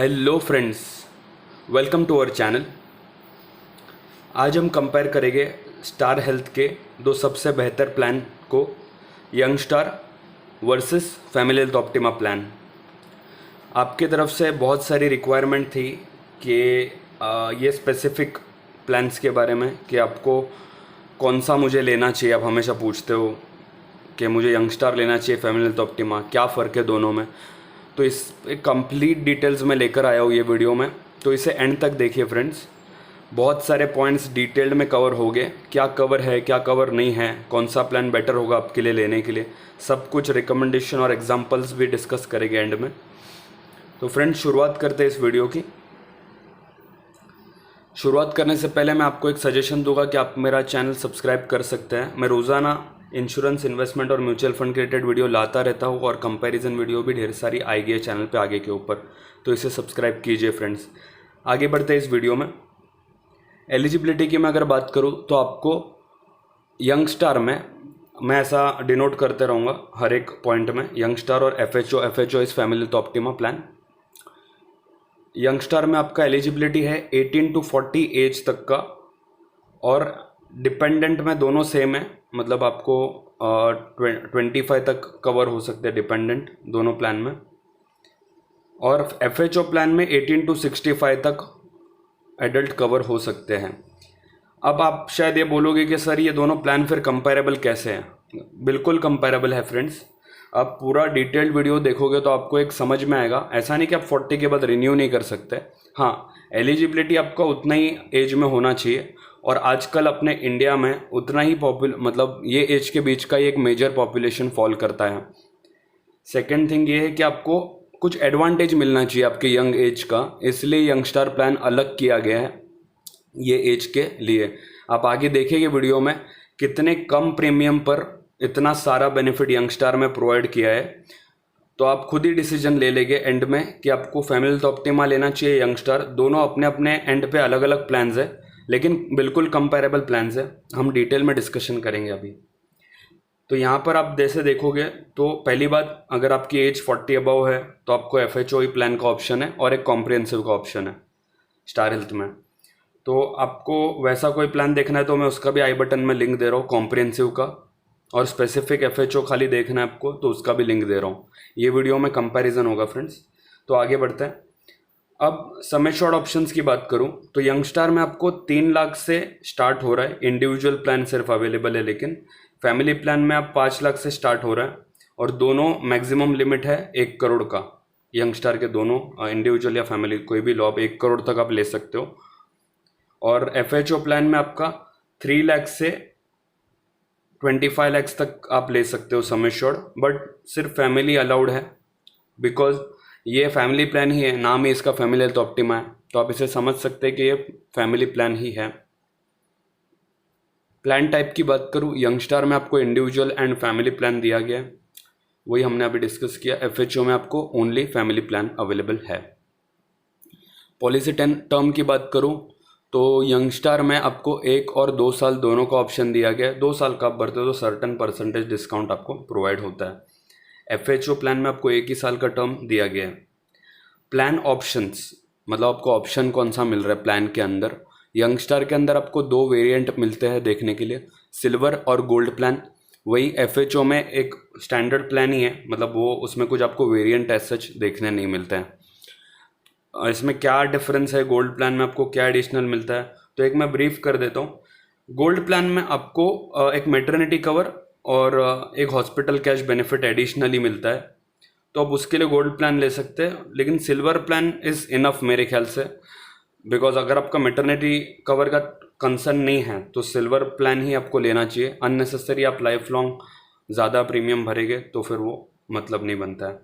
Hello friends, welcome to our channel. आज हम compare करेंगे स्टार हेल्थ के दो सबसे बेहतर प्लान को, young star versus family health optima plan. आपके तरफ से बहुत सारी रिक्वायरमेंट थी कि ये स्पेसिफिक प्लान्स के बारे में कि आपको कौन सा मुझे लेना चाहिए। आप हमेशा पूछते हो कि मुझे यंग स्टार लेना चाहिए, फैमिली हेल्थ ऑप्टिमा, क्या फ़र्क है दोनों में। तो इस कंप्लीट डिटेल्स में लेकर आया हूँ ये वीडियो में, तो इसे एंड तक देखिए फ्रेंड्स। बहुत सारे पॉइंट्स डिटेल्ड में कवर हो गए, क्या कवर है क्या कवर नहीं है, कौन सा प्लान बेटर होगा आपके लिए लेने के लिए, सब कुछ रिकमेंडेशन और एग्जांपल्स भी डिस्कस करेंगे एंड में। तो फ्रेंड्स, शुरुआत करते हैं इस वीडियो की। शुरुआत करने से पहले मैं आपको एक सजेशन दूंगा कि आप मेरा चैनल सब्सक्राइब कर सकते हैं। मैं रोज़ाना इंश्योरेंस, इन्वेस्टमेंट और म्यूचुअल फंड के रिलेटेड वीडियो लाता रहता हूँ और कंपैरिजन वीडियो भी ढेर सारी आएगी चैनल पे आगे के ऊपर, तो इसे सब्सक्राइब कीजिए फ्रेंड्स। आगे बढ़ते हैं इस वीडियो में। एलिजिबिलिटी की मैं अगर बात करूँ तो आपको यंग स्टार में, मैं ऐसा डिनोट करते रहूँगा हर एक पॉइंट में, यंग स्टार और एफ एच ओ इस family health optima plan. Youngster में आपका एलिजिबिलिटी है 18 to 40 एज तक का, और डिपेंडेंट में दोनों सेम है, मतलब आपको 25 तक कवर हो सकते हैं डिपेंडेंट दोनों प्लान में। और एफएचओ प्लान में 18 to 65 तक एडल्ट कवर हो सकते हैं। अब आप शायद ये बोलोगे कि सर ये दोनों प्लान फिर कंपेरेबल कैसे हैं। बिल्कुल कंपेरेबल है फ्रेंड्स। आप पूरा डिटेल्ड वीडियो देखोगे तो आपको एक समझ में आएगा। ऐसा नहीं कि आप 40 के बाद रिन्यू नहीं कर सकते। हाँ, एलिजिबिलिटी आपका उतना ही एज में होना चाहिए, और आजकल अपने इंडिया में उतना ही मतलब ये एज के बीच का ही एक मेजर पॉपुलेशन फॉल करता है। सेकेंड थिंग ये है कि आपको कुछ एडवांटेज मिलना चाहिए आपके यंग एज का, इसलिए यंगस्टार प्लान अलग किया गया है ये एज के लिए। आप आगे देखेंगे वीडियो में कितने कम प्रीमियम पर इतना सारा बेनिफिट यंगस्टार में प्रोवाइड किया है। तो आप खुद ही डिसीजन ले लेंगे एंड में कि आपको फैमिली हेल्थ ऑप्टिमा लेना चाहिए, यंगस्टार। दोनों अपने अपने एंड पे अलग अलग प्लान्स है, लेकिन बिल्कुल कंपेरेबल प्लान्स है। हम डिटेल में डिस्कशन करेंगे अभी। तो यहाँ पर आप जैसे देखोगे तो पहली बात, अगर आपकी एज 40 अबव है तो आपको एफएचओ प्लान का ऑप्शन है और एक कॉम्प्रिहेंसिव का ऑप्शन है स्टार हेल्थ में। तो आपको वैसा कोई प्लान देखना है तो मैं उसका भी आई बटन में लिंक दे रहा हूँ, कॉम्प्रिहेंसिव का। और स्पेसिफिक एफएचओ खाली देखना है आपको तो उसका भी लिंक दे रहा हूँ। ये वीडियो में कंपैरिजन होगा फ्रेंड्स। तो आगे बढ़ते हैं। अब सम एश्योर्ड ऑप्शंस की बात करूँ तो यंगस्टार में आपको 3 लाख से स्टार्ट हो रहा है। इंडिविजुअल प्लान सिर्फ अवेलेबल है, लेकिन फैमिली प्लान में आप 5 लाख से स्टार्ट हो रहा है, और दोनों मैक्सिमम लिमिट है 1 करोड़ का। यंगस्टार के दोनों, इंडिविजुअल या फैमिली, कोई भी लो आप 1 करोड़ तक आप ले सकते हो। और एफएचओ प्लान में आपका 3 लाख से 25 लाख तक आप ले सकते हो सम एश्योर्ड, बट सिर्फ फैमिली अलाउड है, बिकॉज ये फैमिली प्लान ही है, नाम ही इसका फैमिली हेल्थ ऑप्टिमा है, तो आप इसे समझ सकते हैं कि ये फैमिली प्लान ही है। प्लान टाइप की बात करूँ, यंगस्टार में आपको इंडिविजुअल एंड फैमिली प्लान दिया गया है, वही हमने अभी डिस्कस किया। एफएचओ में आपको ओनली फैमिली प्लान अवेलेबल है। पॉलिसी टर्म की बात करूँ तो यंगस्टार में आपको 1 और 2 साल दोनों का ऑप्शन दिया गया है। 2 साल का आप भरते हो तो सर्टन परसेंटेज डिस्काउंट आपको प्रोवाइड होता है। एफएचओ प्लान में आपको 1 ही साल का टर्म दिया गया है। प्लान ऑप्शंस, मतलब आपको ऑप्शन कौन सा मिल रहा है प्लान के अंदर। यंगस्टार के अंदर आपको 2 वेरिएंट मिलते हैं देखने के लिए, सिल्वर और गोल्ड प्लान। वही एफएचओ में एक स्टैंडर्ड प्लान ही है, मतलब वो उसमें कुछ आपको वेरिएंट एज सच देखने नहीं मिलते हैं। इसमें क्या डिफरेंस है, गोल्ड प्लान में आपको क्या एडिशनल मिलता है, तो एक मैं ब्रीफ कर देता हूँ। गोल्ड प्लान में आपको एक मैटरनिटी कवर और एक हॉस्पिटल कैश बेनिफिट एडिशनली मिलता है, तो आप उसके लिए गोल्ड प्लान ले सकते हैं। लेकिन सिल्वर प्लान इज़ इनफ मेरे ख्याल से, बिकॉज अगर आपका मैटरनिटी कवर का कंसर्न नहीं है तो सिल्वर प्लान ही आपको लेना चाहिए। अननेसेसरी आप लाइफ लॉन्ग ज़्यादा प्रीमियम भरेंगे तो फिर वो मतलब नहीं बनता है।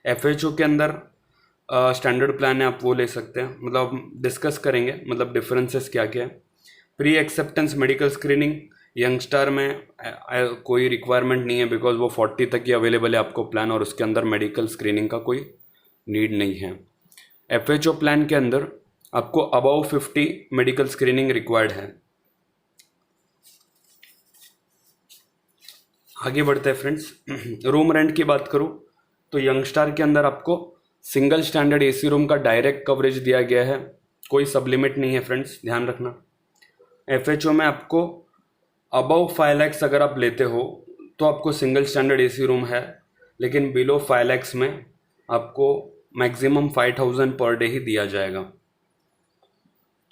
एफएचओ के अंदर स्टैंडर्ड प्लान है, आप वो ले सकते हैं। मतलब डिस्कस करेंगे मतलब डिफरेंसेस क्या क्या है। Pre acceptance medical screening youngster में कोई रिक्वायरमेंट नहीं है, बिकॉज वो 40 तक ही अवेलेबल है आपको प्लान, और उसके अंदर मेडिकल स्क्रीनिंग का कोई नीड नहीं है। एफएचओ प्लान के अंदर आपको अबव 50 मेडिकल स्क्रीनिंग रिक्वायर्ड है। आगे बढ़ते हैं फ्रेंड्स। रूम रेंट की बात करूँ तो यंगस्टार के अंदर आपको सिंगल स्टैंडर्ड एसी रूम का डायरेक्ट कवरेज दिया गया है, कोई सब लिमिट नहीं है फ्रेंड्स, ध्यान रखना। एफएचओ में आपको अबव 5 lakhs अगर आप लेते हो तो आपको सिंगल स्टैंडर्ड एसी रूम है, लेकिन बिलो 5 lakhs में आपको मैक्सिमम 5000 पर डे ही दिया जाएगा।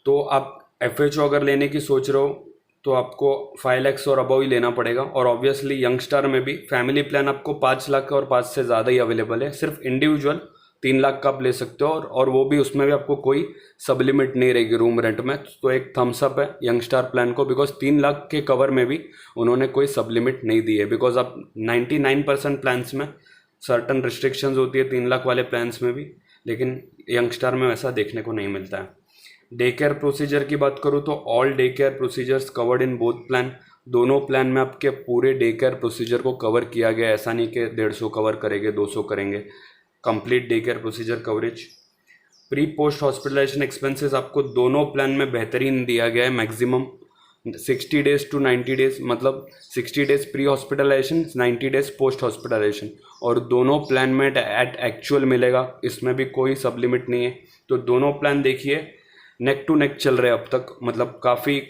तो आप एफएचओ अगर लेने की सोच रहे हो तो आपको 5 lakhs और अबव ही लेना पड़ेगा। और ऑब्वियसली यंगस्टार में भी फैमिली प्लान आपको 5 लाख और 5 से ज़्यादा ही अवेलेबल है, सिर्फ इंडिविजुअल 3 लाख का आप ले सकते हो, और वो भी उसमें भी आपको कोई सब लिमिट नहीं रहेगी रूम रेंट में। तो एक थम्स अप है यंगस्टार प्लान को, बिकॉज 3 लाख के कवर में भी उन्होंने कोई सब लिमिट नहीं दी है। बिकॉज आप 99% प्लान्स में सर्टन रिस्ट्रिक्शंस होती है 3 लाख वाले प्लान्स में भी, लेकिन यंगस्टार में वैसा देखने को नहीं मिलता है। डे केयर प्रोसीजर की बात करूँ तो all day care procedures covered in both plan. दोनों प्लान में आपके पूरे डे केयर प्रोसीजर को कवर किया गया, ऐसा नहीं कि 150 कवर करेंगे 200 करेंगे, complete day care procedure coverage. Pre post hospitalization expenses आपको दोनों प्लान में बेहतरीन दिया गया है, मैक्सिमम 60 days to 90 days, मतलब 60 days pre hospitalization, 90 days post hospitalization, और दोनों प्लान में एट एक्चुअल मिलेगा, इसमें भी कोई सब लिमिट नहीं है। तो दोनों प्लान देखिए नेक टू नेक चल रहे हैं अब तक, मतलब काफ़ी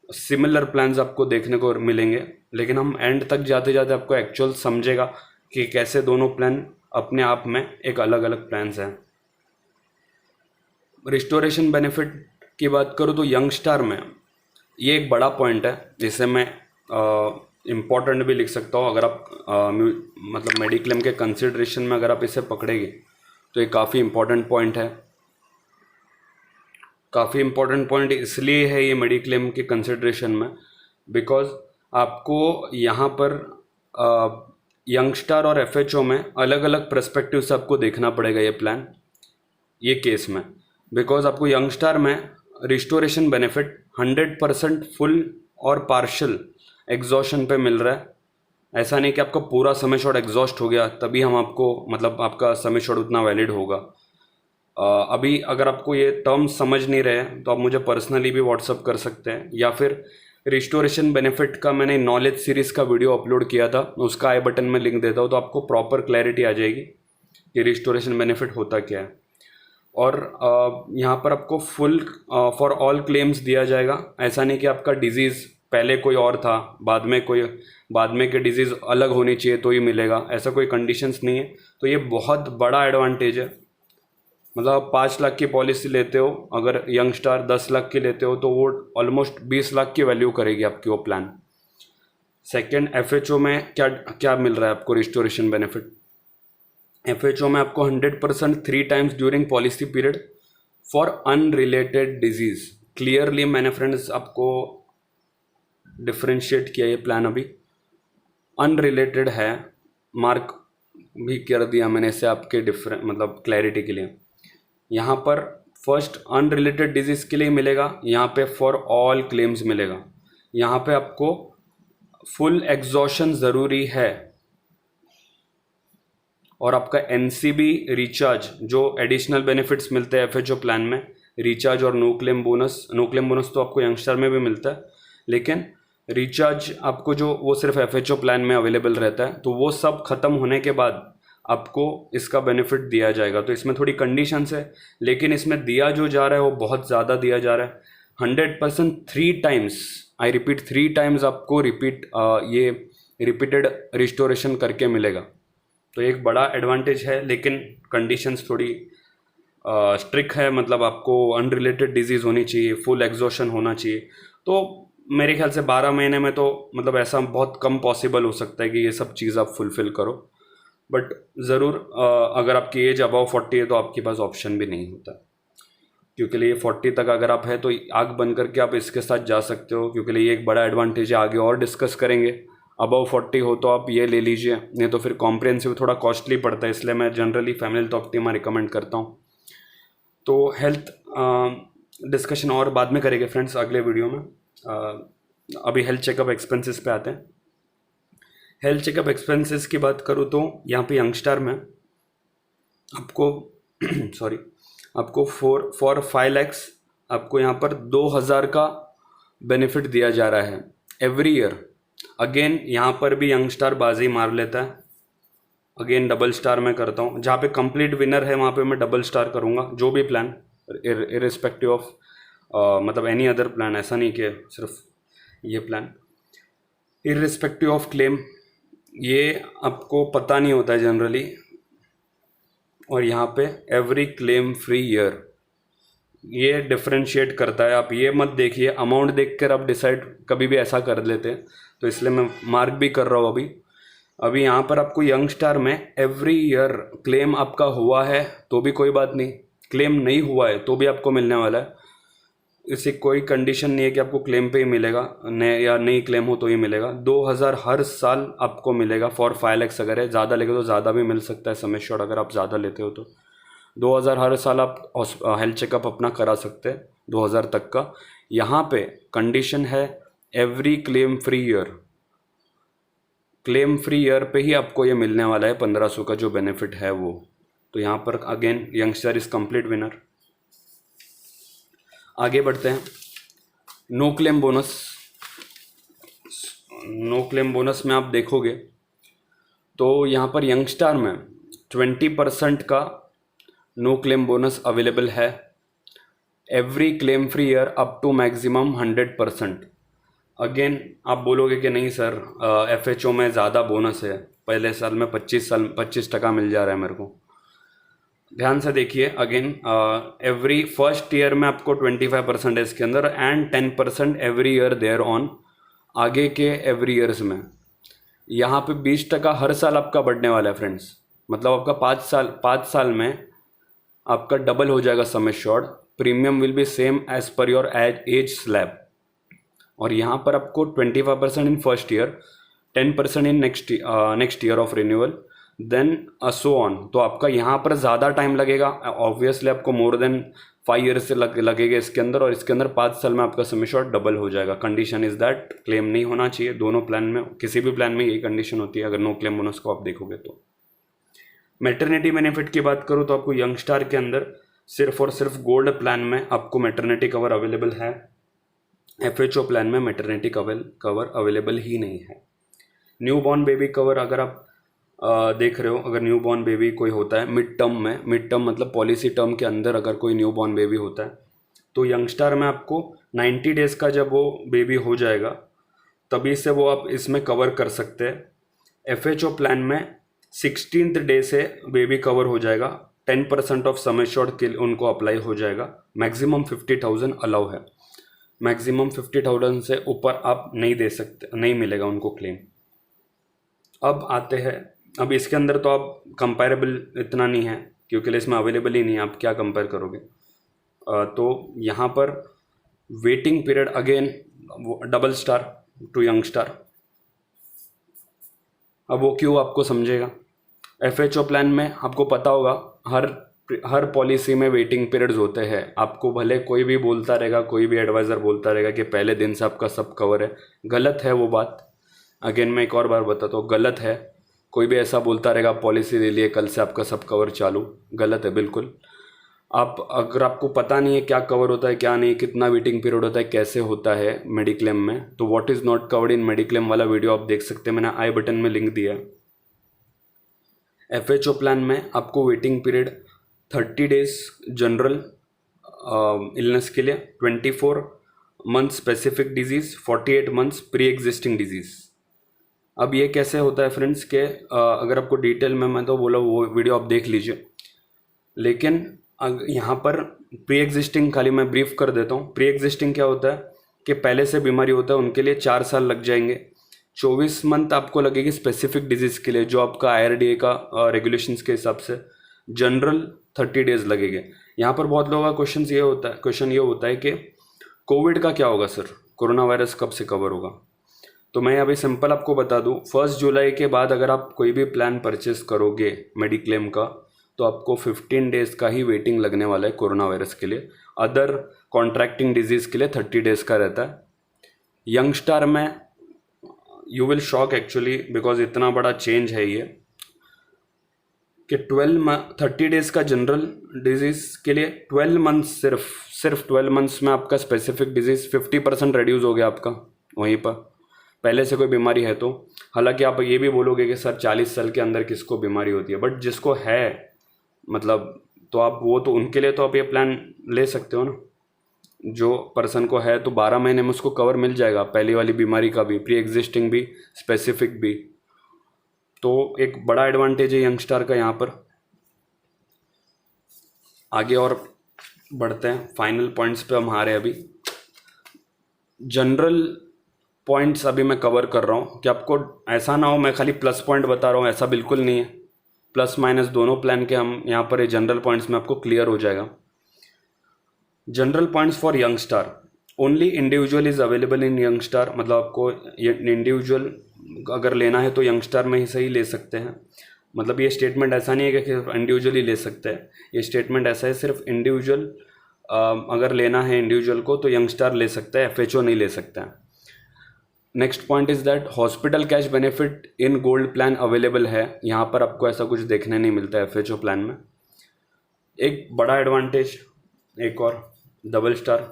सिमिलर प्लान्स आपको देखने को मिलेंगे, लेकिन हम एंड तक जाते जाते आपको एक्चुअल समझेगा कि कैसे दोनों प्लान अपने आप में एक अलग अलग प्लान्स हैं। रिस्टोरेशन बेनिफिट की बात करूँ तो यंगस्टार में ये एक बड़ा पॉइंट है, जिसे मैं इम्पॉर्टेंट भी लिख सकता हूँ। अगर आप मतलब मेडिक्लेम के कंसिडरेशन में अगर आप इसे पकड़ेंगे तो ये काफ़ी इम्पॉर्टेंट पॉइंट है। काफ़ी इम्पॉर्टेंट पॉइंट इसलिए है ये मेडिक्लेम के कंसिडरेशन में, बिकॉज आपको यहाँ पर यंगस्टार और एफएचओ में अलग अलग पर्सपेक्टिव से आपको देखना पड़ेगा ये प्लान, ये केस में। बिकॉज आपको यंगस्टार में रिस्टोरेशन बेनिफिट 100% फुल और पार्शल एग्जॉशन पे मिल रहा है। ऐसा नहीं कि आपका पूरा समय शॉट एग्जॉस्ट हो गया तभी हम आपको, मतलब आपका समय शॉट उतना वैलिड होगा। अभी अगर आपको ये टर्म्स समझ नहीं रहे हैं तो आप मुझे पर्सनली भी व्हाट्सअप कर सकते हैं, या फिर रिस्टोरेशन बेनिफिट का मैंने नॉलेज सीरीज़ का वीडियो अपलोड किया था, उसका आई बटन में लिंक देता हूँ, तो आपको प्रॉपर क्लैरिटी आ जाएगी कि रिस्टोरेशन बेनिफिट होता क्या है। और यहाँ पर आपको फुल फॉर ऑल क्लेम्स दिया जाएगा। ऐसा नहीं कि आपका डिजीज़ पहले कोई और था, बाद में के डिजीज़ अलग होनी चाहिए तो ही मिलेगा, ऐसा कोई कंडीशंस नहीं है। तो ये बहुत बड़ा एडवांटेज है। मतलब आप 5 लाख की पॉलिसी लेते हो, अगर यंगस्टार 10 लाख की लेते हो तो वो ऑलमोस्ट 20 लाख की वैल्यू करेगी आपकी वो प्लान। सेकेंड, एफएचओ में क्या क्या मिल रहा है आपको रिस्टोरेशन बेनिफिट। एफएचओ में आपको 100% 3 times during policy period for unrelated disease. Clearly मैंने फ्रेंड्स आपको डिफ्रेंशिएट किया ये प्लान, अभी अनरिलेटेड है, मार्क भी कर दिया मैंने इसे आपके मतलब क्लैरिटी के लिए। यहाँ पर फर्स्ट अनरिलेटेड डिजीज़ के लिए मिलेगा, यहाँ पे फॉर ऑल क्लेम्स मिलेगा। यहाँ पे आपको फुल एग्जॉशन ज़रूरी है, और आपका एनसीबी रिचार्ज जो एडिशनल बेनिफिट्स मिलते हैं एफएचओ प्लान में, रिचार्ज और नो क्लेम बोनस तो आपको यंगस्टर में भी मिलता है, लेकिन रिचार्ज आपको जो वो सिर्फ एफएचओ प्लान में अवेलेबल रहता है। तो वो सब खत्म होने के बाद आपको इसका बेनिफिट दिया जाएगा। तो इसमें थोड़ी कंडीशंस है, लेकिन इसमें दिया जो जा रहा है वो बहुत ज़्यादा दिया जा रहा है। 100% 3 times, आई रिपीट 3 times आपको ये रिपीटेड रिस्टोरेशन करके मिलेगा। तो एक बड़ा एडवांटेज है, लेकिन कंडीशंस थोड़ी स्ट्रिक्ट है। मतलब आपको अनरिलेटेड डिजीज़ होनी चाहिए, फुल एग्जॉशन होना चाहिए। तो मेरे ख्याल से 12 महीने में तो मतलब ऐसा बहुत कम पॉसिबल हो सकता है कि ये सब चीज़ आप फुलफ़िल करो। बट ज़रूर अगर आपकी एज अबव 40 है तो आपके पास ऑप्शन भी नहीं होता, क्योंकि लिए 40 तक अगर आप है तो आँख बंद करके आप इसके साथ जा सकते हो, क्योंकि लिए एक बड़ा एडवांटेज है। आगे और डिस्कस करेंगे। अबव 40 हो तो आप ये ले लीजिए, नहीं तो फिर कॉम्प्रिहेंसिव थोड़ा कॉस्टली पड़ता है, इसलिए मैं generally family top optima recommend करता हूँ। तो हेल्थ डिस्कशन और बाद में करेंगे फ्रेंड्स अगले वीडियो में। अभी हेल्थ चेकअप एक्सपेंसेस पे आते हैं। हेल्थ चेकअप एक्सपेंसेस की बात करूँ तो यहाँ पे यंगस्टार में आपको आपको फॉर 5 lakhs आपको यहाँ पर 2000 का बेनिफिट दिया जा रहा है एवरी ईयर। अगेन यहाँ पर भी यंगस्टार बाजी मार लेता है। अगेन डबल स्टार मैं करता हूँ, जहाँ पे कंप्लीट विनर है वहाँ पे मैं डबल स्टार करूँगा जो भी प्लान, इरिस्पेक्टिव ऑफ मतलब एनी अदर प्लान, ऐसा नहीं कि सिर्फ ये प्लान। इरिस्पेक्टिव ऑफ क्लेम, ये आपको पता नहीं होता है जनरली। और यहाँ पे एवरी क्लेम फ्री ईयर, ये डिफरेंशिएट करता है। आप ये मत देखिए, अमाउंट देखकर आप डिसाइड कभी भी ऐसा कर लेते हैं, तो इसलिए मैं मार्क भी कर रहा हूँ अभी यहाँ पर आपको यंग स्टार में एवरी ईयर क्लेम आपका हुआ है तो भी कोई बात नहीं, क्लेम नहीं हुआ है तो भी आपको मिलने वाला है। इससे कोई कंडीशन नहीं है कि आपको क्लेम पे ही मिलेगा, नए या नहीं क्लेम हो तो ही मिलेगा। 2000 हर साल आपको मिलेगा फॉर 5 lakhs, अगर है ज़्यादा लेगे तो ज़्यादा भी मिल सकता है सम एश्योर्ड, अगर आप ज़्यादा लेते हो तो 2000 हर साल आप हेल्थ चेकअप अपना करा सकते हैं 2000 तक का। यहाँ पे कंडीशन है every claim free year, claim free year पे ही आपको ये मिलने वाला है 1500 का जो बेनिफिट है वो। तो यहाँ पर again youngster is complete winner. आगे बढ़ते हैं, no claim bonus. No claim bonus में आप देखोगे तो यहाँ पर यंगस्टार में 20% का नो क्लेम बोनस अवेलेबल है every claim free year up to maximum 100%। Again आप बोलोगे कि नहीं सर FHO में ज़्यादा बोनस है, पहले साल में 25% मिल जा रहा है मेरे को। ध्यान से देखिए, अगेन एवरी फर्स्ट ईयर में आपको 25% है इसके अंदर, and 10% every year there on, आगे के एवरी ईयर्स में। यहाँ पे 20% हर साल आपका बढ़ने वाला है फ्रेंड्स, मतलब आपका 5 साल में आपका डबल हो जाएगा sum assured. Premium will be same as per your age slab. और यहाँ पर आपको 25% in first year, 10% in next year of renewal, then so on. तो आपका यहाँ पर ज़्यादा टाइम लगेगा, ऑब्वियसली आपको मोर देन 5 ईयर्स से लगेगा इसके अंदर, और इसके अंदर 5 साल में आपका सम एश्योर्ड डबल हो जाएगा। कंडीशन इज़ दैट क्लेम नहीं होना चाहिए। दोनों प्लान में, किसी भी प्लान में यही कंडीशन होती है अगर नो क्लेम बोनस को आप देखोगे तो। मैटरनिटी बेनिफिट की बात करूँ तो आपको यंग स्टार के अंदर सिर्फ और सिर्फ गोल्ड प्लान में आपको मैटरनिटी कवर अवेलेबल है। FHO प्लान में मैटरनिटी कवर अवेलेबल ही नहीं है। न्यू बॉर्न बेबी कवर अगर आप देख रहे हो, अगर न्यू बॉर्न बेबी कोई होता है मिड टर्म में, मिड टर्म मतलब पॉलिसी टर्म के अंदर अगर कोई न्यू बॉर्न बेबी होता है तो यंगस्टार में आपको 90 डेज़ का जब वो बेबी हो जाएगा तभी से वो आप इसमें कवर कर सकते हैं। FHO प्लान में 16th डे से बेबी कवर हो जाएगा, 10% ऑफ सम एश्योर्ड के उनको अप्लाई हो जाएगा। मैक्सिमम 50,000 अलाउ है, मैक्सिमम 50,000 से ऊपर आप नहीं दे सकते, नहीं मिलेगा उनको क्लेम। अब आते हैं, अब इसके अंदर तो आप कंपेरेबल इतना नहीं है क्योंकि इसमें अवेलेबल ही नहीं है, आप क्या कंपेयर करोगे। तो यहाँ पर waiting period again double star to young star. अब वो क्यों आपको समझेगा। FHO प्लान में आपको पता होगा हर पॉलिसी में वेटिंग पीरियड्स होते हैं। आपको भले कोई भी बोलता रहेगा, कोई भी एडवाइज़र बोलता रहेगा कि पहले दिन से आपका सब कवर है, गलत है वो बात। अगेन मैं एक और बार बताता हूँ, गलत है। कोई भी ऐसा बोलता रहेगा पॉलिसी ले लिए कल से आपका सब कवर चालू, गलत है बिल्कुल। आप अगर आपको पता नहीं है क्या कवर होता है क्या नहीं, कितना वेटिंग पीरियड होता है, कैसे होता है मेडिक्लेम में, तो what is not covered in mediclaim वाला वीडियो आप देख सकते हैं, मैंने आई बटन में लिंक दिया है। FHO प्लान में आपको waiting period 30 days general illness के लिए, 24 month specific disease, 48 months pre existing disease. अब ये कैसे होता है फ्रेंड्स के अगर आपको डिटेल में मैं तो बोला वो वीडियो आप देख लीजिए, लेकिन यहाँ पर प्री एग्जिस्टिंग खाली मैं ब्रीफ कर देता हूँ। प्री एग्जिस्टिंग क्या होता है कि पहले से बीमारी होता है उनके लिए 4 साल लग जाएंगे, 24 मंथ आपको लगेगी स्पेसिफिक डिजीज़ के लिए जो आपका IRDA का रेगुलेशंस के हिसाब से, जनरल 30 डेज लगेंगे। यहाँ पर बहुत लोगों का क्वेश्चन ये होता है कि कोविड का क्या होगा सर, कोरोना वायरस कब से कवर होगा। तो मैं अभी सिंपल आपको बता दूँ, 1 जुलाई के बाद अगर आप कोई भी प्लान परचेस करोगे मेडिक्लेम का तो आपको 15 डेज़ का ही वेटिंग लगने वाला है कोरोना वायरस के लिए। अदर कॉन्ट्रैक्टिंग डिजीज़ के लिए 30 डेज़ का रहता है। यंग स्टार में you will shock actually because इतना बड़ा चेंज है ये कि 30 डेज़ का जनरल डिजीज़ के लिए 12 मंथ्स, सिर्फ 12 मंथ्स में आपका स्पेसिफिक डिजीज़ 50% रिड्यूस हो गया आपका वहीं पर। पहले से कोई बीमारी है तो। हालांकि आप ये भी बोलोगे कि सर 40 साल के अंदर किसको बीमारी होती है, बट जिसको है मतलब, तो आप वो तो उनके लिए तो आप ये प्लान ले सकते हो ना। जो पर्सन को है तो 12 महीने में उसको कवर मिल जाएगा, पहली वाली बीमारी का भी, प्री एग्जिस्टिंग भी, स्पेसिफिक भी। तो एक बड़ा एडवांटेज है यंगस्टार का यहाँ पर। आगे और बढ़ते हैं, फाइनल पॉइंट्स पे हम आ रहे हैं अभी। जनरल पॉइंट्स अभी मैं कवर कर रहा हूँ कि आपको ऐसा ना हो मैं खाली प्लस पॉइंट बता रहा हूँ, ऐसा बिल्कुल नहीं है। प्लस माइनस दोनों प्लान के हम यहाँ पर जनरल पॉइंट्स में आपको क्लियर हो जाएगा। General points for youngster, only individual is available in youngster, मतलब आपको इंडिविजुअल अगर लेना है तो यंगस्टार में ही सही ले सकते हैं। मतलब ये स्टेटमेंट ऐसा नहीं है कि सिर्फ इंडिविजुअली ले सकते हैं, ये स्टेटमेंट ऐसा है सिर्फ इंडिविजुअल अगर लेना है इंडिविजुअल को तो यंगस्टार ले सकता है, एफएचओ नहीं ले सकता है। Next point is that hospital cash benefit in gold plan available है, यहाँ पर आपको ऐसा कुछ देखने नहीं मिलता है एफएचओ प्लान में। एक बड़ा एडवांटेज, एक और double star,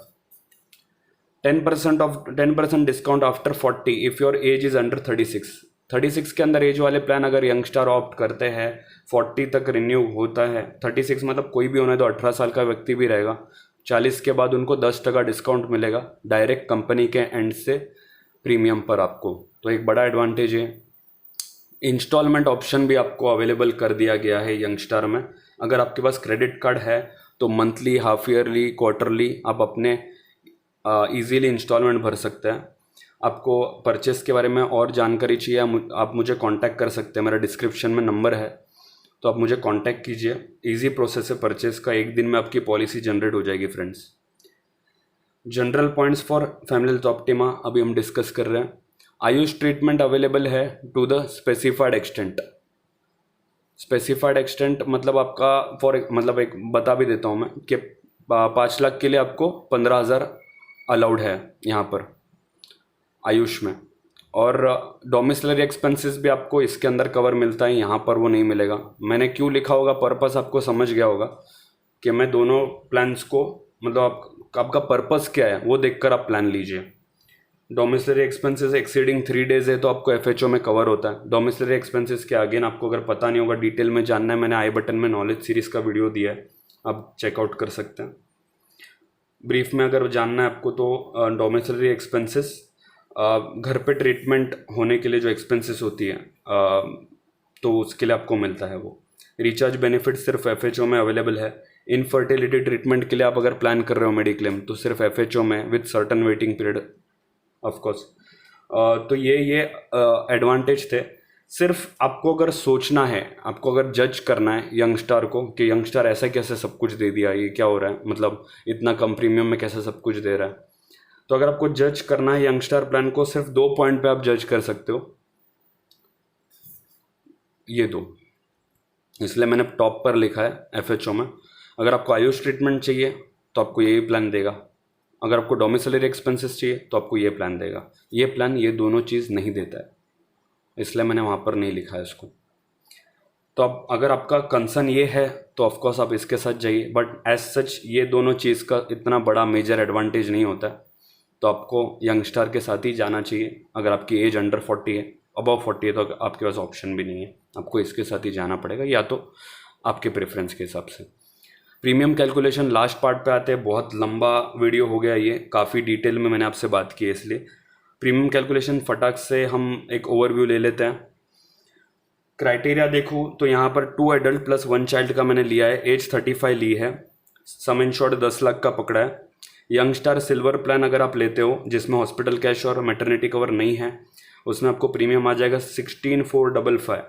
10% discount after 40 if your age is under 36 के अंदर एज वाले प्लान अगर यंगस्टार ऑप्ट करते हैं 40 तक रिन्यू होता है। 36 मतलब कोई भी होना है तो 18 साल का व्यक्ति भी रहेगा। 40 के बाद उनको 10% डिस्काउंट मिलेगा डायरेक्ट कंपनी के एंड से प्रीमियम पर आपको, तो एक बड़ा एडवांटेज है। इंस्टॉलमेंट ऑप्शन भी आपको अवेलेबल कर दिया गया है यंगस्टार में। अगर आपके पास क्रेडिट कार्ड है तो मंथली, हाफ ईयरली, क्वार्टरली आप अपने ईजीली इंस्टॉलमेंट भर सकते हैं। आपको परचेस के बारे में और जानकारी चाहिए आप मुझे कांटेक्ट कर सकते हैं, मेरा डिस्क्रिप्शन में नंबर है, तो आप मुझे कांटेक्ट कीजिए। इजी प्रोसेस है परचेस का, एक दिन में आपकी पॉलिसी जनरेट हो जाएगी friends. General points for family health optima अभी हम डिस्कस कर रहे हैं। आयुष ट्रीटमेंट अवेलेबल है to the specified extent. Specified extent मतलब आपका मतलब एक बता भी देता हूँ मैं कि 5 लाख के लिए आपको 15,000 अलाउड है यहाँ पर आयुष में, और डोमिसिलरी एक्सपेंसेस भी आपको इसके अंदर कवर मिलता है, यहाँ पर वो नहीं मिलेगा। मैंने क्यों लिखा होगा, पर्पस आपको समझ गया होगा कि मैं दोनों प्लान्स को मतलब आपका पर्पस क्या है वो देखकर आप प्लान लीजिए। डोमिसिलरी एक्सपेंसेस एक्सीडिंग 3 डेज है तो आपको एफएचओ में कवर होता है। डोमिसिलरी एक्सपेंसेस के अगेन आपको अगर पता नहीं होगा, डिटेल में जानना है, मैंने आई बटन में नॉलेज सीरीज़ का वीडियो दिया है, आप चेकआउट कर सकते हैं। ब्रीफ में अगर जानना है आपको तो डोमिसिलरी एक्सपेंसेस घर पे ट्रीटमेंट होने के लिए जो एक्सपेंसेस होती है तो उसके लिए आपको मिलता है वो। रिचार्ज बेनिफिट सिर्फ एफएचओ में अवेलेबल है। इनफर्टिलिटी ट्रीटमेंट के लिए आप अगर प्लान कर रहे हो मेडिक्लेम तो सिर्फ एफएचओ में with certain waiting period of course. तो ये एडवांटेज थे। सिर्फ आपको अगर सोचना है, आपको अगर जज करना है यंगस्टार को कि यंगस्टार ऐसा कैसे सब कुछ दे दिया, ये क्या हो रहा है, मतलब इतना कम प्रीमियम में कैसे सब कुछ दे रहा है, तो अगर आपको जज करना है यंगस्टार प्लान को सिर्फ 2 पॉइंट पे आप जज कर सकते हो, ये दो, इसलिए मैंने टॉप पर लिखा है एफएचओ में। अगर आपको आयुष ट्रीटमेंट चाहिए तो आपको यही प्लान देगा, अगर आपको डोमिसिलरी एक्सपेंसेस चाहिए तो आपको ये प्लान देगा। ये प्लान ये दोनों चीज़ नहीं देता है, इसलिए मैंने वहाँ पर नहीं लिखा है इसको। तो अब अगर आपका कंसर्न ये है तो ऑफकोर्स आप इसके साथ जाइए, बट एज सच ये दोनों चीज़ का इतना बड़ा मेजर एडवांटेज नहीं होता है, तो आपको यंगस्टार के साथ ही जाना चाहिए। अगर आपकी एज अंडर 40 है, अबव 40 है तो आपके पास ऑप्शन भी नहीं है, आपको इसके साथ ही जाना पड़ेगा, या तो आपके प्रेफरेंस के हिसाब से। प्रीमियम कैलकुलेशन लास्ट पार्ट पे आते हैं, बहुत लंबा वीडियो हो गया ये, काफ़ी डिटेल में मैंने आपसे बात की है, इसलिए प्रीमियम कैलकुलेशन फटाक से हम एक ओवरव्यू ले लेते हैं। क्राइटेरिया देखूँ तो यहाँ पर 2 एडल्ट प्लस 1 चाइल्ड का मैंने लिया है, एज 35 ली है, सम इंश्योर्ड 10 लाख का पकड़ा है। यंगस्टार सिल्वर प्लान अगर आप लेते हो जिसमें हॉस्पिटल कैश और मैटरनिटी कवर नहीं है, उसमें आपको प्रीमियम आ जाएगा 16,455।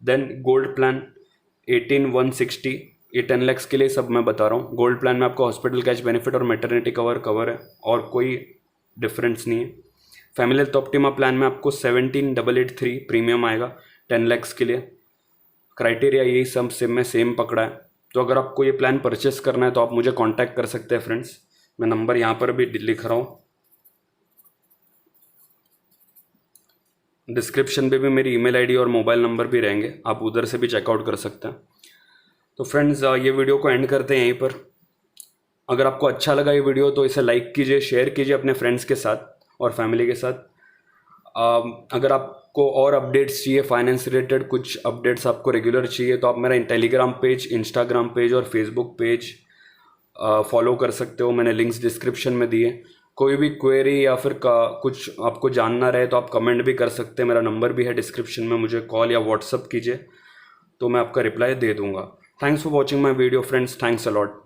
देन गोल्ड प्लान 18,160, ये 10 लाख के लिए सब मैं बता रहा हूँ। गोल्ड प्लान में आपको हॉस्पिटल कैश बेनिफिट और मैटरनिटी कवर है और कोई डिफरेंस नहीं है। फैमिली हेल्थ ऑप्टिमा प्लान में आपको 17,883 प्रीमियम आएगा 10 लाख के लिए। क्राइटेरिया यही सब सेम पकड़ा है। तो अगर आपको ये प्लान परचेस करना है तो आप मुझे कांटेक्ट कर सकते हैं फ्रेंड्स, मैं नंबर यहाँ पर भी लिख रहा हूँ, डिस्क्रिप्शन पे भी मेरी ईमेल आईडी और मोबाइल नंबर भी रहेंगे, आप उधर से भी चेकआउट कर सकते हैं। तो फ्रेंड्स ये वीडियो को एंड करते हैं यहीं पर। अगर आपको अच्छा लगा ये वीडियो तो इसे लाइक कीजिए, शेयर कीजिए अपने फ्रेंड्स के साथ और फैमिली के साथ। अगर आपको और अपडेट्स चाहिए फाइनेंस रिलेटेड, कुछ अपडेट्स आपको रेगुलर चाहिए, तो आप मेरा टेलीग्राम पेज, इंस्टाग्राम पेज और फेसबुक पेज फॉलो कर सकते हो। मैंने लिंक्स डिस्क्रिप्शन में दिए। कोई भी क्वेरी या फिर कुछ आपको जानना रहे तो आप कमेंट भी कर सकते हैं। मेरा नंबर भी है डिस्क्रिप्शन में, मुझे कॉल या व्हाट्सअप कीजिए तो मैं आपका रिप्लाई दे दूंगा। Thanks for watching my video friends, thanks a lot.